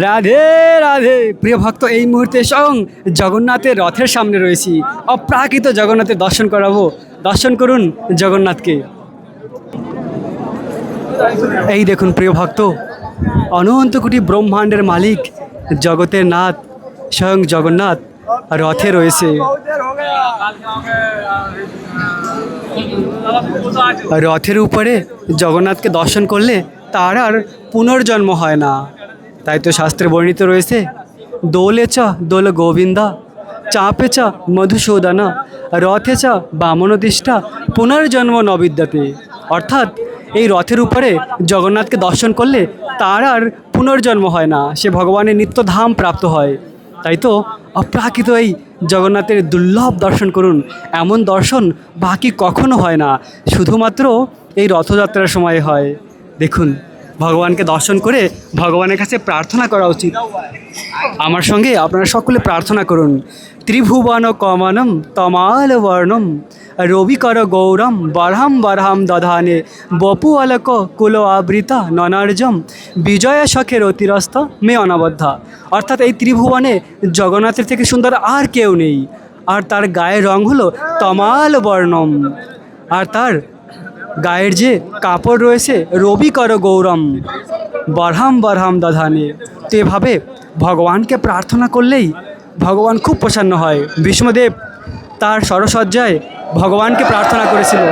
রাধে রাধে প্রিয় ভক্ত, এই মুহূর্তে স্বয়ং জগন্নাথের রথের সামনে রয়েছি। অপ্রাকৃত জগন্নাথের দর্শন করাবো। দর্শন করুন জগন্নাথকে। এই দেখুন প্রিয় ভক্ত, অনন্ত কোটি ব্রহ্মাণ্ডের মালিক জগতের নাথ স্বয়ং জগন্নাথ রথে রয়েছে। রথের উপরে জগন্নাথকে দর্শন করলে তার আর পুনর্জন্ম হয় না। তাই তো শাস্ত্রে বর্ণিত রয়েছে, দোলে চ দোল গোবিন্দা, চাপে চ মধুসূদনা, রথে চ বামনদিষ্টা, পুনর্জন্ম ন বিদ্যতে। অর্থাৎ এই রথের উপরে জগন্নাথকে দর্শন করলে তার আর পুনর্জন্ম হয় না, সে ভগবানের নিত্যধাম প্রাপ্ত হয়। তাই তো অপ্রাকৃত এই জগন্নাথের দুর্লভ দর্শন করুন। এমন দর্শন বাকি কখনো হয় না, শুধুমাত্র এই রথযাত্রার সময় হয়। দেখুন, ভগবানকে দর্শন করে ভগবানের কাছে প্রার্থনা করা উচিত। আমার সঙ্গে আপনারা সকলে প্রার্থনা করুন। ত্রিভুবন কমনম তমাল বর্ণম রবিকর গৌরম বরহম বরহম দধানে বপু অলক কুল আবৃতা ননার্জম বিজয় শখের অতিরস্ত মে অনবদ্ধা। অর্থাৎ এই ত্রিভুবনে জগন্নাথের থেকে সুন্দর আর কেউ নেই। আর তার গায়ের রং হলো তমাল বর্ণম, আর তার গায়ের যে কাপড় রয়েছে রবিকর গৌরম বরহম বরহম দধানে। তো এভাবে ভগবানকে প্রার্থনা করলেই ভগবান খুব প্রসন্ন হয়। ভীষ্মদেব তার সরসজ্জায় ভগবানকে প্রার্থনা করেছিল,